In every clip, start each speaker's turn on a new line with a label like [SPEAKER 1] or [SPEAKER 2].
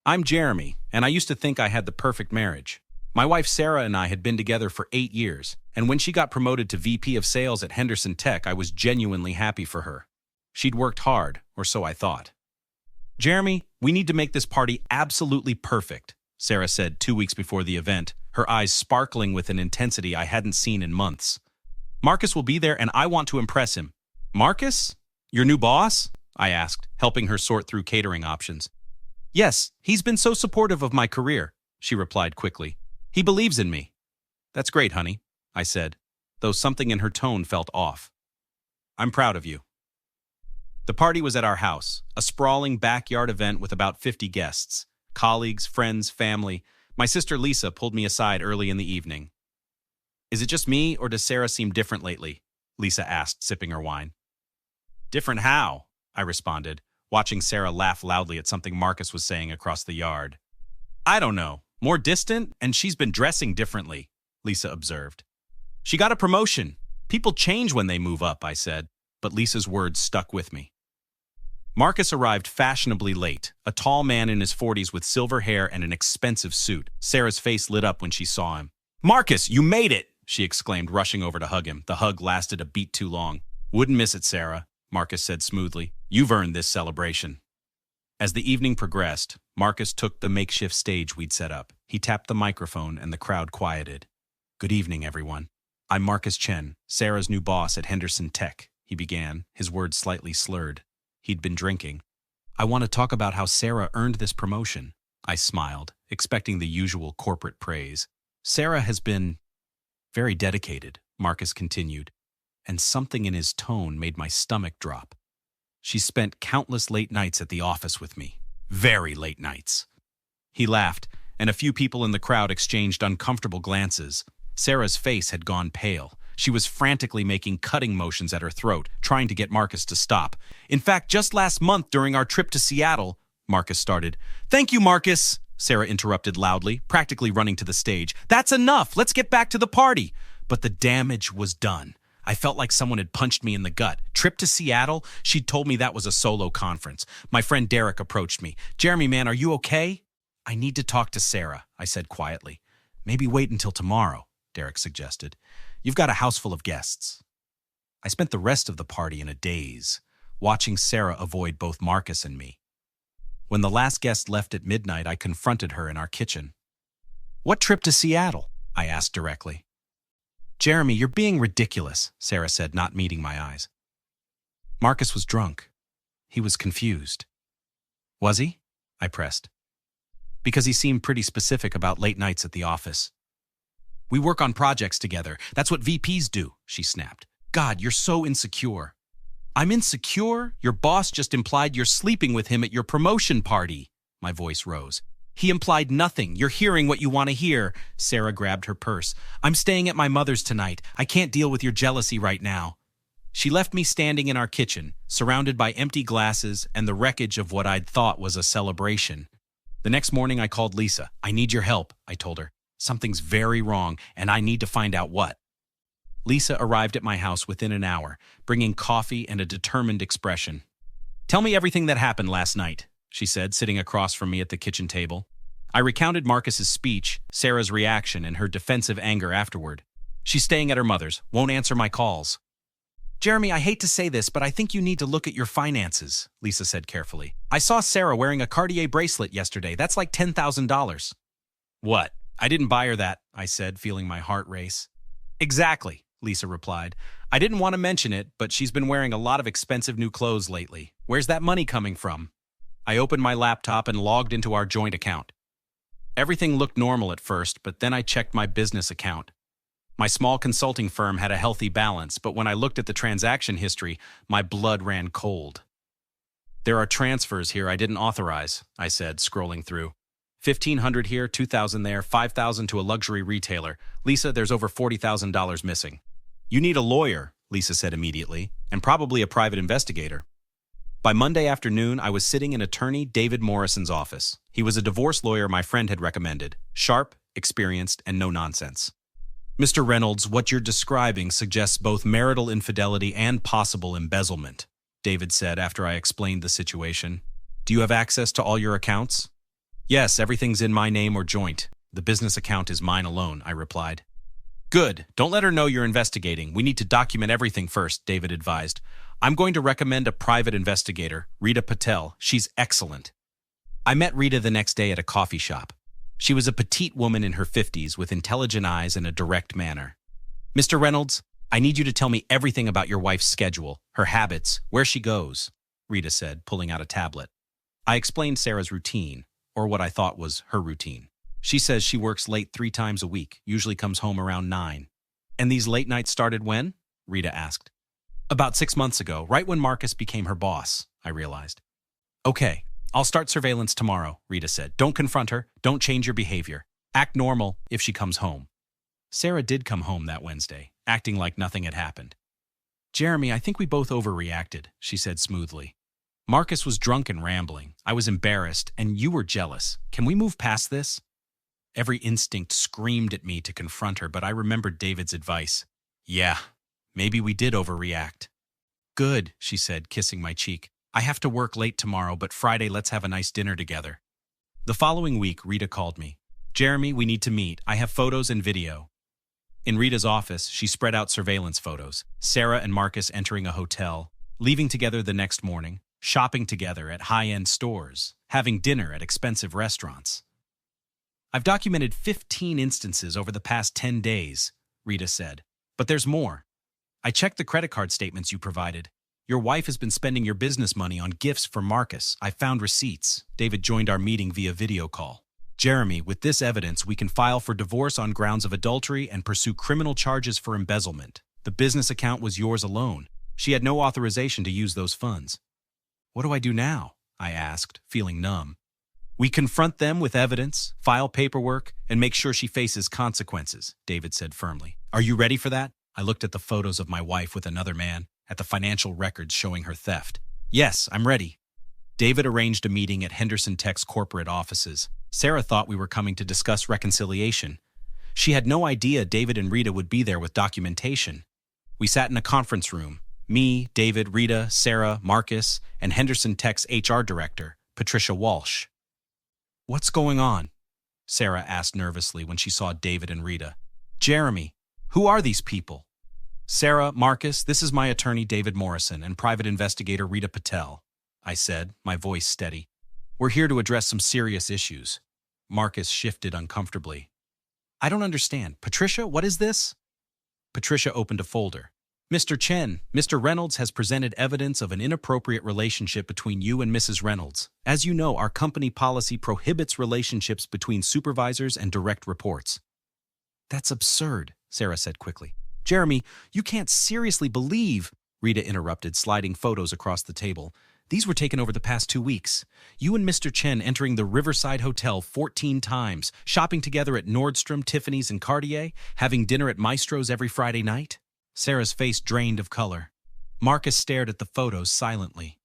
[SPEAKER 1] I'm Jeremy, and I used to think I had the perfect marriage. My wife Sarah and I had been together for 8 years, and when she got promoted to VP of Sales at Henderson Tech, I was genuinely happy for her. She'd worked hard, or so I thought. Jeremy, we need to make this party absolutely perfect, Sarah said 2 weeks before the event, her eyes sparkling with an intensity I hadn't seen in months. Marcus will be there, and I want to impress him. Marcus? Your new boss? I asked, helping her sort through catering options. Yes, he's been so supportive of my career, she replied quickly. He believes in me. That's great, honey, I said, though something in her tone felt off. I'm proud of you. The party was at our house, a sprawling backyard event with about 50 guests. Colleagues, friends, family. My sister Lisa pulled me aside early in the evening. Is it just me, or does Sarah seem different lately? Lisa asked, sipping her wine. Different how? I responded, watching Sarah laugh loudly at something Marcus was saying across the yard. I don't know. More distant, and she's been dressing differently, Lisa observed. She got a promotion. People change when they move up, I said, but Lisa's words stuck with me. Marcus arrived fashionably late, a tall man in his 40s with silver hair and an expensive suit. Sarah's face lit up when she saw him. Marcus, you made it! She exclaimed, rushing over to hug him. The hug lasted a beat too long. Wouldn't miss it, Sarah, Marcus said smoothly. You've earned this celebration. As the evening progressed, Marcus took the makeshift stage we'd set up. He tapped the microphone and the crowd quieted. Good evening, everyone. I'm Marcus Chen, Sarah's new boss at Henderson Tech, he began, his words slightly slurred. He'd been drinking. I want to talk about how Sarah earned this promotion. I smiled, expecting the usual corporate praise. Sarah has been very dedicated, Marcus continued, and something in his tone made my stomach drop. She spent countless late nights at the office with me. Very late nights. He laughed, and a few people in the crowd exchanged uncomfortable glances. Sarah's face had gone pale. She was frantically making cutting motions at her throat, trying to get Marcus to stop. In fact, just last month during our trip to Seattle, Marcus started. Thank you, Marcus, Sarah interrupted loudly, practically running to the stage. That's enough. Let's get back to the party. But the damage was done. I felt like someone had punched me in the gut. Trip to Seattle? She'd told me that was a solo conference. My friend Derek approached me. Jeremy, man, are you okay? I need to talk to Sarah, I said quietly. Maybe wait until tomorrow, Derek suggested. You've got a house full of guests. I spent the rest of the party in a daze, watching Sarah avoid both Marcus and me. When the last guest left at midnight, I confronted her in our kitchen. What trip to Seattle? I asked directly. Jeremy, you're being ridiculous, Sarah said, not meeting my eyes. Marcus was drunk. He was confused. Was he? I pressed. Because he seemed pretty specific about late nights at the office. We work on projects together. That's what VPs do, she snapped. God, you're so insecure. I'm insecure? Your boss just implied you're sleeping with him at your promotion party. My voice rose. He implied nothing. You're hearing what you want to hear. Sarah grabbed her purse. I'm staying at my mother's tonight. I can't deal with your jealousy right now. She left me standing in our kitchen, surrounded by empty glasses and the wreckage of what I'd thought was a celebration. The next morning I called Lisa. I need your help, I told her. Something's very wrong, and I need to find out what. Lisa arrived at my house within an hour, bringing coffee and a determined expression. Tell me everything that happened last night, she said, sitting across from me at the kitchen table. I recounted Marcus's speech, Sarah's reaction, and her defensive anger afterward. She's staying at her mother's, won't answer my calls. Jeremy, I hate to say this, but I think you need to look at your finances, Lisa said carefully. I saw Sarah wearing a Cartier bracelet yesterday. That's like $10,000. What? I didn't buy her that, I said, feeling my heart race. Exactly, Lisa replied. I didn't want to mention it, but she's been wearing a lot of expensive new clothes lately. Where's that money coming from? I opened my laptop and logged into our joint account. Everything looked normal at first, but then I checked my business account. My small consulting firm had a healthy balance, but when I looked at the transaction history, my blood ran cold. There are transfers here I didn't authorize, I said, scrolling through. $1,500 here, $2,000 there, $5,000 to a luxury retailer. Lisa, there's over $40,000 missing. You need a lawyer, Lisa said immediately, and probably a private investigator. By Monday afternoon, I was sitting in attorney David Morrison's office. He was a divorce lawyer my friend had recommended. Sharp, experienced, and no nonsense. Mr. Reynolds, what you're describing suggests both marital infidelity and possible embezzlement, David said after I explained the situation. Do you have access to all your accounts? Yes, everything's in my name or joint. The business account is mine alone, I replied. Good. Don't let her know you're investigating. We need to document everything first, David advised. I'm going to recommend a private investigator, Rita Patel. She's excellent. I met Rita the next day at a coffee shop. She was a petite woman in her 50s with intelligent eyes and a direct manner. Mr. Reynolds, I need you to tell me everything about your wife's schedule, her habits, where she goes, Rita said, pulling out a tablet. I explained Sarah's routine, or what I thought was her routine. She says she works late 3 times a week, usually comes home around 9. And these late nights started when? Rita asked. About 6 months ago, right when Marcus became her boss, I realized. Okay, I'll start surveillance tomorrow, Rita said. Don't confront her, don't change your behavior. Act normal if she comes home. Sarah did come home that Wednesday, acting like nothing had happened. Jeremy, I think we both overreacted, she said smoothly. Marcus was drunk and rambling. I was embarrassed, and you were jealous. Can we move past this? Every instinct screamed at me to confront her, but I remembered David's advice. Yeah, maybe we did overreact. Good, she said, kissing my cheek. I have to work late tomorrow, but Friday let's have a nice dinner together. The following week, Rita called me. Jeremy, we need to meet. I have photos and video. In Rita's office, she spread out surveillance photos. Sarah and Marcus entering a hotel, leaving together the next morning, shopping together at high-end stores, having dinner at expensive restaurants. I've documented 15 instances over the past 10 days, Rita said. But there's more. I checked the credit card statements you provided. Your wife has been spending your business money on gifts for Marcus. I found receipts. David joined our meeting via video call. Jeremy, with this evidence, we can file for divorce on grounds of adultery and pursue criminal charges for embezzlement. The business account was yours alone. She had no authorization to use those funds. What do I do now? I asked, feeling numb. We confront them with evidence, file paperwork, and make sure she faces consequences, David said firmly. Are you ready for that? I looked at the photos of my wife with another man, at the financial records showing her theft. Yes, I'm ready. David arranged a meeting at Henderson Tech's corporate offices. Sarah thought we were coming to discuss reconciliation. She had no idea David and Rita would be there with documentation. We sat in a conference room. Me, David, Rita, Sarah, Marcus, and Henderson Tech's HR director, Patricia Walsh. What's going on? Sarah asked nervously when she saw David and Rita. Jeremy, who are these people? Sarah, Marcus, this is my attorney David Morrison and private investigator Rita Patel, I said, my voice steady. We're here to address some serious issues. Marcus shifted uncomfortably. I don't understand. Patricia, what is this? Patricia opened a folder. Mr. Chen, Mr. Reynolds has presented evidence of an inappropriate relationship between you and Mrs. Reynolds. As you know, our company policy prohibits relationships between supervisors and direct reports. That's absurd, Sarah said quickly. Jeremy, you can't seriously believe, Rita interrupted, sliding photos across the table. These were taken over the past 2 weeks. You and Mr. Chen entering the Riverside Hotel 14 times, shopping together at Nordstrom, Tiffany's, and Cartier, having dinner at Maestro's every Friday night. Sarah's face drained of color. Marcus stared at the photos silently.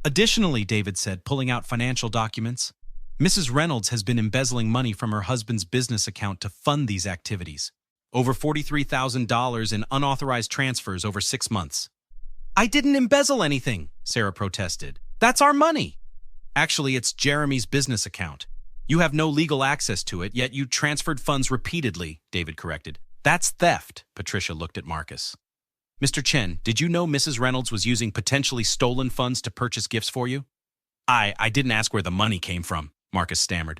[SPEAKER 1] Additionally, David said, pulling out financial documents, Mrs. Reynolds has been embezzling money from her husband's business account to fund these activities. Over $43,000 in unauthorized transfers over 6 months. I didn't embezzle anything, Sarah protested. That's our money. Actually, it's Jeremy's business account. You have no legal access to it, yet you transferred funds repeatedly, David corrected. That's theft, Patricia looked at Marcus. Mr. Chen, did you know Mrs. Reynolds was using potentially stolen funds to purchase gifts for you? I didn't ask where the money came from, Marcus stammered.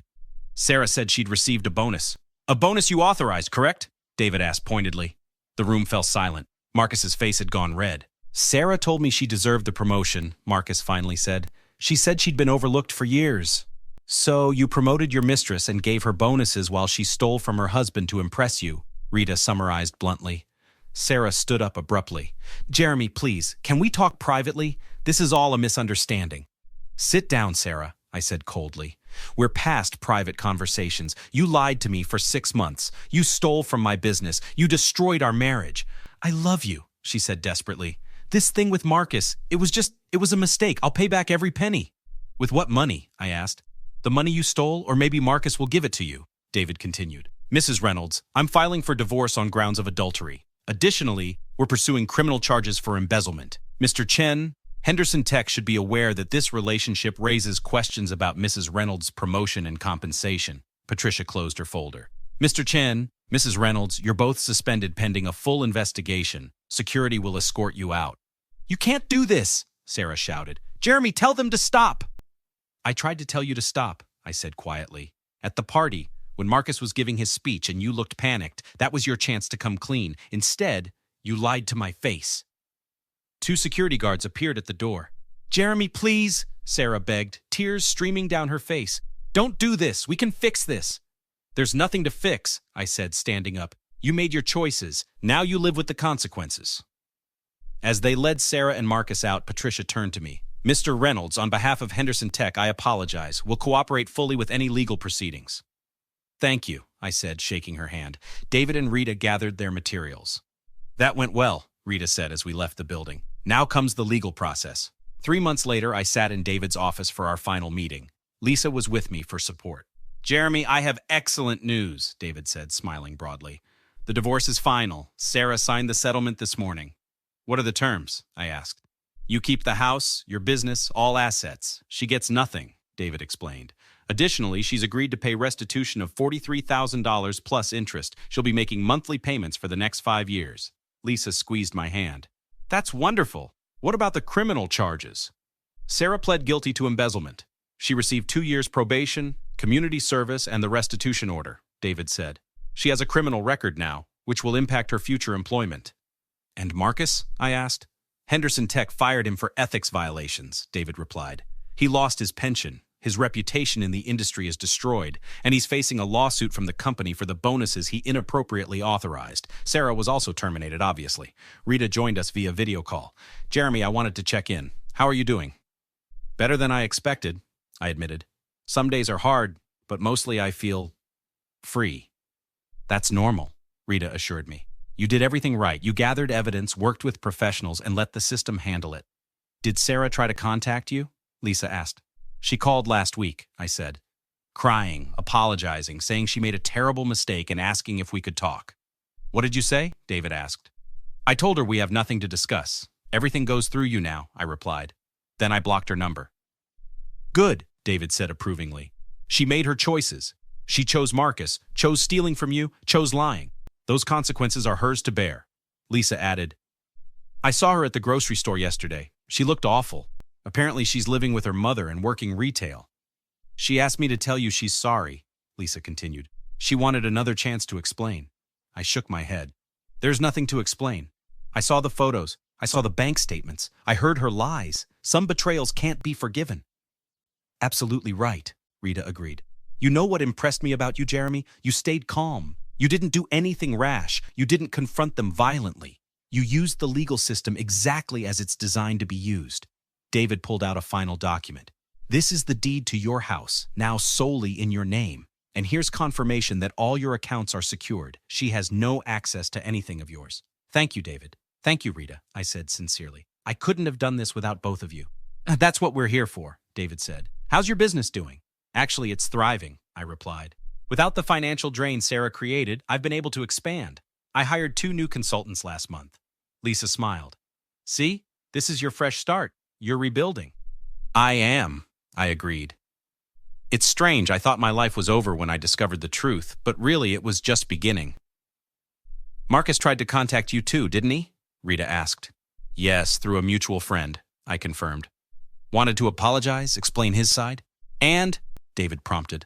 [SPEAKER 1] Sarah said she'd received a bonus. A bonus you authorized, correct? David asked pointedly. The room fell silent. Marcus's face had gone red. Sarah told me she deserved the promotion, Marcus finally said. She said she'd been overlooked for years. So you promoted your mistress and gave her bonuses while she stole from her husband to impress you, Rita summarized bluntly. Sarah stood up abruptly. Jeremy, please, can we talk privately? This is all a misunderstanding. Sit down, Sarah, I said coldly. We're past private conversations. You lied to me for 6 months. You stole from my business. You destroyed our marriage. I love you, she said desperately. This thing with Marcus, it was a mistake. I'll pay back every penny. With what money? I asked. The money you stole, or maybe Marcus will give it to you, David continued. Mrs. Reynolds, I'm filing for divorce on grounds of adultery. Additionally, we're pursuing criminal charges for embezzlement. Mr. Chen Henderson Tech should be aware that this relationship raises questions about Mrs. Reynolds' promotion and compensation. Patricia closed her folder. Mr. Chen, Mrs. Reynolds, you're both suspended pending a full investigation. Security will escort you out. You can't do this, Sarah shouted. Jeremy, tell them to stop. I tried to tell you to stop, I said quietly. At the party, when Marcus was giving his speech and you looked panicked, that was your chance to come clean. Instead, you lied to my face. 2 security guards appeared at the door. Jeremy, please, Sarah begged, tears streaming down her face. Don't do this. We can fix this. There's nothing to fix, I said, standing up. You made your choices. Now you live with the consequences. As they led Sarah and Marcus out, Patricia turned to me. Mr. Reynolds, on behalf of Henderson Tech, I apologize. We'll cooperate fully with any legal proceedings. Thank you, I said, shaking her hand. David and Rita gathered their materials. That went well, Rita said as we left the building. Now comes the legal process. 3 months later, I sat in David's office for our final meeting. Lisa was with me for support. Jeremy, I have excellent news, David said, smiling broadly. The divorce is final. Sarah signed the settlement this morning. What are the terms? I asked. You keep the house, your business, all assets. She gets nothing, David explained. Additionally, she's agreed to pay restitution of $43,000 plus interest. She'll be making monthly payments for the next 5 years. Lisa squeezed my hand. That's wonderful. What about the criminal charges? Sarah pled guilty to embezzlement. She received 2 years probation, community service, and the restitution order, David said. She has a criminal record now, which will impact her future employment. And Marcus? I asked. Henderson Tech fired him for ethics violations, David replied. He lost his pension. His reputation in the industry is destroyed, and he's facing a lawsuit from the company for the bonuses he inappropriately authorized. Sarah was also terminated, obviously. Rita joined us via video call. Jeremy, I wanted to check in. How are you doing? Better than I expected, I admitted. Some days are hard, but mostly I feel free. That's normal, Rita assured me. You did everything right. You gathered evidence, worked with professionals, and let the system handle it. Did Sarah try to contact you? Lisa asked. She called last week, I said. Crying, apologizing, saying she made a terrible mistake and asking if we could talk. What did you say? David asked. I told her we have nothing to discuss. Everything goes through you now, I replied. Then I blocked her number. Good, David said approvingly. She made her choices. She chose Marcus, chose stealing from you, chose lying. Those consequences are hers to bear. Lisa added, I saw her at the grocery store yesterday. She looked awful. Apparently she's living with her mother and working retail. She asked me to tell you she's sorry, Lisa continued. She wanted another chance to explain. I shook my head. There's nothing to explain. I saw the photos. I saw the bank statements. I heard her lies. Some betrayals can't be forgiven. Absolutely right, Rita agreed. You know what impressed me about you, Jeremy? You stayed calm. You didn't do anything rash. You didn't confront them violently. You used the legal system exactly as it's designed to be used. David pulled out a final document. This is the deed to your house, now solely in your name. And here's confirmation that all your accounts are secured. She has no access to anything of yours. Thank you, David. Thank you, Rita, I said sincerely. I couldn't have done this without both of you. That's what we're here for, David said. How's your business doing? Actually, it's thriving, I replied. Without the financial drain Sarah created, I've been able to expand. I hired 2 new consultants last month. Lisa smiled. See, this is your fresh start. You're rebuilding. I am, I agreed. It's strange, I thought my life was over when I discovered the truth, but really it was just beginning. Marcus tried to contact you too, didn't he? Rita asked. Yes, through a mutual friend, I confirmed. Wanted to apologize, explain his side? And, David prompted.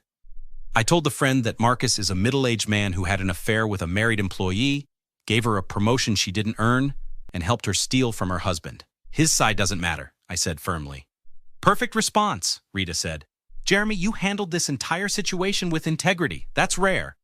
[SPEAKER 1] I told the friend that Marcus is a middle-aged man who had an affair with a married employee, gave her a promotion she didn't earn, and helped her steal from her husband. His side doesn't matter, I said firmly. Perfect response, Rita said. Jeremy, you handled this entire situation with integrity. That's rare.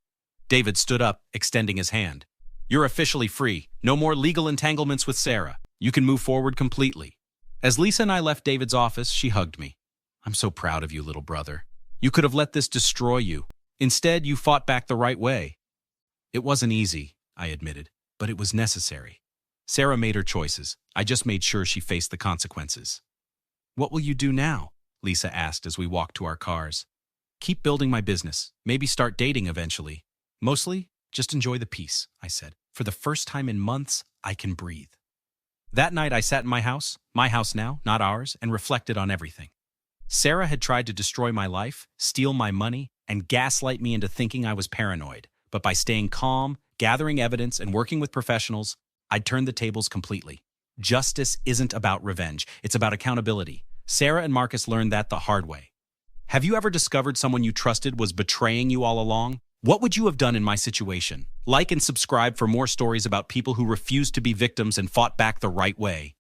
[SPEAKER 1] David stood up, extending his hand. You're officially free. No more legal entanglements with Sarah. You can move forward completely. As Lisa and I left David's office, she hugged me. I'm so proud of you, little brother. You could have let this destroy you. Instead, you fought back the right way. It wasn't easy, I admitted, but it was necessary. Sarah made her choices. I just made sure she faced the consequences. What will you do now? Lisa asked as we walked to our cars. Keep building my business. Maybe start dating eventually. Mostly, just enjoy the peace, I said. For the first time in months, I can breathe. That night I sat in my house now, not ours, and reflected on everything. Sarah had tried to destroy my life, steal my money, and gaslight me into thinking I was paranoid. But by staying calm, gathering evidence, and working with professionals, I'd turned the tables completely. Justice isn't about revenge, it's about accountability. Sarah and Marcus learned that the hard way. Have you ever discovered someone you trusted was betraying you all along? What would you have done in my situation? Like and subscribe for more stories about people who refused to be victims and fought back the right way.